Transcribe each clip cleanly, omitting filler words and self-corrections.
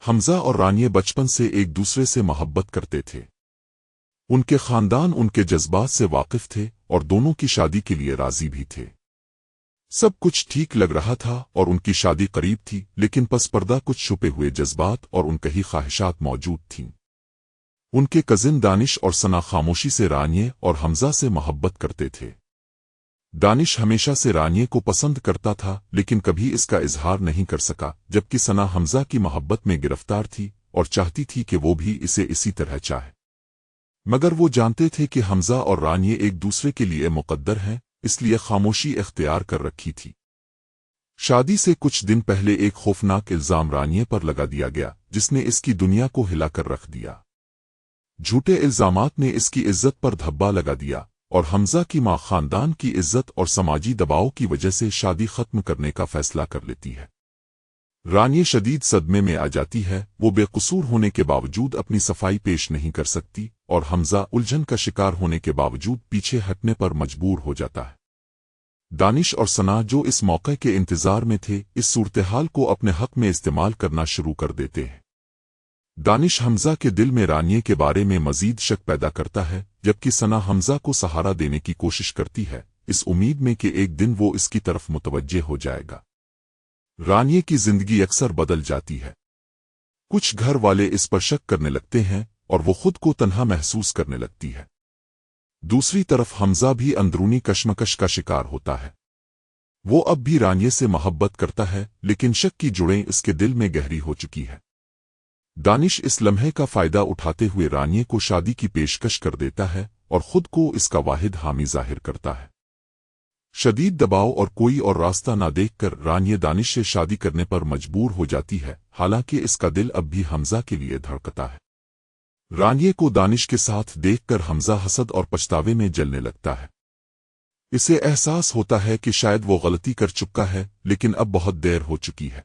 حمزہ اور رانیہ بچپن سے ایک دوسرے سے محبت کرتے تھے۔ ان کے خاندان ان کے جذبات سے واقف تھے اور دونوں کی شادی کے لیے راضی بھی تھے۔ سب کچھ ٹھیک لگ رہا تھا اور ان کی شادی قریب تھی، لیکن پس پردہ کچھ چھپے ہوئے جذبات اور ان کہی خواہشات موجود تھیں۔ ان کے کزن دانش اور ثنا خاموشی سے رانیہ اور حمزہ سے محبت کرتے تھے۔ دانش ہمیشہ سے رانیہ کو پسند کرتا تھا، لیکن کبھی اس کا اظہار نہیں کر سکا، جبکہ ثنا حمزہ کی محبت میں گرفتار تھی اور چاہتی تھی کہ وہ بھی اسے اسی طرح چاہے۔ مگر وہ جانتے تھے کہ حمزہ اور رانیہ ایک دوسرے کے لیے مقدر ہیں، اس لیے خاموشی اختیار کر رکھی تھی۔ شادی سے کچھ دن پہلے ایک خوفناک الزام رانیہ پر لگا دیا گیا، جس نے اس کی دنیا کو ہلا کر رکھ دیا۔ جھوٹے الزامات نے اس کی عزت پر دھبا لگا دیا، اور حمزہ کی ماں خاندان کی عزت اور سماجی دباؤ کی وجہ سے شادی ختم کرنے کا فیصلہ کر لیتی ہے۔ رانیہ شدید صدمے میں آ جاتی ہے، وہ بے قصور ہونے کے باوجود اپنی صفائی پیش نہیں کر سکتی، اور حمزہ الجھن کا شکار ہونے کے باوجود پیچھے ہٹنے پر مجبور ہو جاتا ہے۔ دانش اور ثنا، جو اس موقع کے انتظار میں تھے، اس صورتحال کو اپنے حق میں استعمال کرنا شروع کر دیتے ہیں۔ دانش حمزہ کے دل میں رانیہ کے بارے میں مزید شک پیدا کرتا ہے، جبکہ ثنا حمزہ کو سہارا دینے کی کوشش کرتی ہے، اس امید میں کہ ایک دن وہ اس کی طرف متوجہ ہو جائے گا۔ رانیہ کی زندگی اکثر بدل جاتی ہے۔ کچھ گھر والے اس پر شک کرنے لگتے ہیں اور وہ خود کو تنہا محسوس کرنے لگتی ہے۔ دوسری طرف حمزہ بھی اندرونی کشمکش کا شکار ہوتا ہے۔ وہ اب بھی رانیہ سے محبت کرتا ہے، لیکن شک کی جڑیں اس کے دل میں گہری ہو چکی ہے۔ دانش اس لمحے کا فائدہ اٹھاتے ہوئے رانیہ کو شادی کی پیشکش کر دیتا ہے اور خود کو اس کا واحد حامی ظاہر کرتا ہے۔ شدید دباؤ اور کوئی اور راستہ نہ دیکھ کر رانیہ دانش سے شادی کرنے پر مجبور ہو جاتی ہے، حالانکہ اس کا دل اب بھی حمزہ کے لیے دھڑکتا ہے۔ رانیہ کو دانش کے ساتھ دیکھ کر حمزہ حسد اور پچھتاوے میں جلنے لگتا ہے۔ اسے احساس ہوتا ہے کہ شاید وہ غلطی کر چکا ہے، لیکن اب بہت دیر ہو چکی ہے۔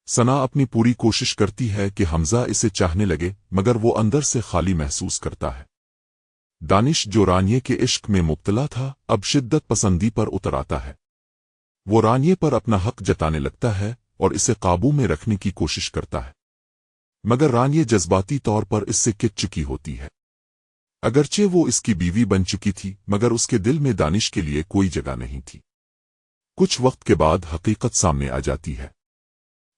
ثنا اپنی پوری کوشش کرتی ہے کہ حمزہ اسے چاہنے لگے، مگر وہ اندر سے خالی محسوس کرتا ہے۔ دانش، جو رانیہ کے عشق میں مبتلا تھا، اب شدت پسندی پر اتر آتا ہے۔ وہ رانیہ پر اپنا حق جتانے لگتا ہے اور اسے قابو میں رکھنے کی کوشش کرتا ہے، مگر رانیہ جذباتی طور پر اس سے کٹ چکی ہوتی ہے۔ اگرچہ وہ اس کی بیوی بن چکی تھی، مگر اس کے دل میں دانش کے لیے کوئی جگہ نہیں تھی۔ کچھ وقت کے بعد حقیقت سامنے آ جاتی ہے۔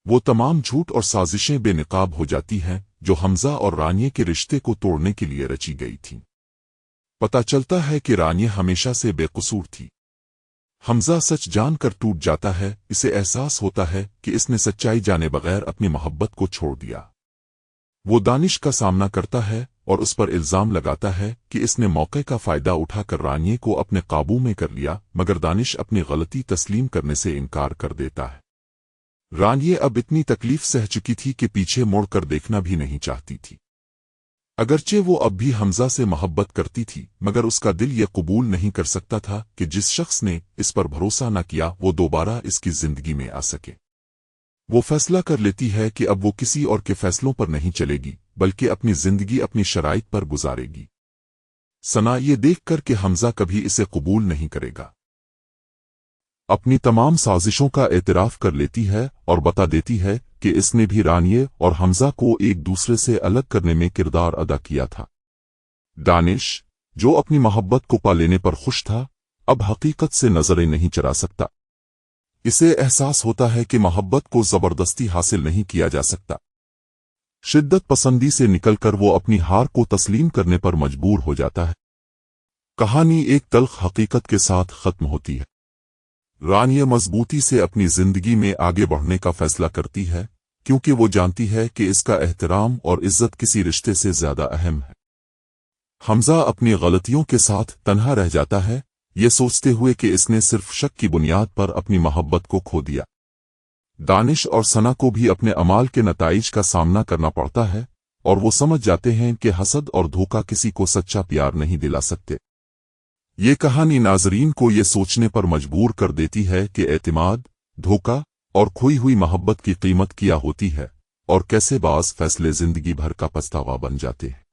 وہ تمام جھوٹ اور سازشیں بے نقاب ہو جاتی ہیں جو حمزہ اور رانیہ کے رشتے کو توڑنے کے لیے رچی گئی تھیں۔ پتہ چلتا ہے کہ رانیہ ہمیشہ سے بے قصور تھی۔ حمزہ سچ جان کر ٹوٹ جاتا ہے، اسے احساس ہوتا ہے کہ اس نے سچائی جانے بغیر اپنی محبت کو چھوڑ دیا۔ وہ دانش کا سامنا کرتا ہے اور اس پر الزام لگاتا ہے کہ اس نے موقع کا فائدہ اٹھا کر رانیہ کو اپنے قابو میں کر لیا، مگر دانش اپنی غلطی تسلیم کرنے سے انکار کر دیتا ہے۔ رانیہ اب اتنی تکلیف سہ چکی تھی کہ پیچھے موڑ کر دیکھنا بھی نہیں چاہتی تھی۔ اگرچہ وہ اب بھی حمزہ سے محبت کرتی تھی، مگر اس کا دل یہ قبول نہیں کر سکتا تھا کہ جس شخص نے اس پر بھروسہ نہ کیا وہ دوبارہ اس کی زندگی میں آ سکے۔ وہ فیصلہ کر لیتی ہے کہ اب وہ کسی اور کے فیصلوں پر نہیں چلے گی، بلکہ اپنی زندگی اپنی شرائط پر گزارے گی۔ ثنا یہ دیکھ کر کہ حمزہ کبھی اسے قبول نہیں کرے گا، اپنی تمام سازشوں کا اعتراف کر لیتی ہے اور بتا دیتی ہے کہ اس نے بھی رانیہ اور حمزہ کو ایک دوسرے سے الگ کرنے میں کردار ادا کیا تھا۔ دانش، جو اپنی محبت کو پا لینے پر خوش تھا، اب حقیقت سے نظریں نہیں چرا سکتا۔ اسے احساس ہوتا ہے کہ محبت کو زبردستی حاصل نہیں کیا جا سکتا۔ شدت پسندی سے نکل کر وہ اپنی ہار کو تسلیم کرنے پر مجبور ہو جاتا ہے۔ کہانی ایک تلخ حقیقت کے ساتھ ختم ہوتی ہے۔ رانیہ مضبوطی سے اپنی زندگی میں آگے بڑھنے کا فیصلہ کرتی ہے، کیونکہ وہ جانتی ہے کہ اس کا احترام اور عزت کسی رشتے سے زیادہ اہم ہے۔ حمزہ اپنی غلطیوں کے ساتھ تنہا رہ جاتا ہے، یہ سوچتے ہوئے کہ اس نے صرف شک کی بنیاد پر اپنی محبت کو کھو دیا۔ دانش اور ثنا کو بھی اپنے اعمال کے نتائج کا سامنا کرنا پڑتا ہے، اور وہ سمجھ جاتے ہیں کہ حسد اور دھوکہ کسی کو سچا پیار نہیں دلا سکتے۔ یہ کہانی ناظرین کو یہ سوچنے پر مجبور کر دیتی ہے کہ اعتماد، دھوکہ اور کھوئی ہوئی محبت کی قیمت کیا ہوتی ہے، اور کیسے بعض فیصلے زندگی بھر کا پچھتاوا بن جاتے ہیں۔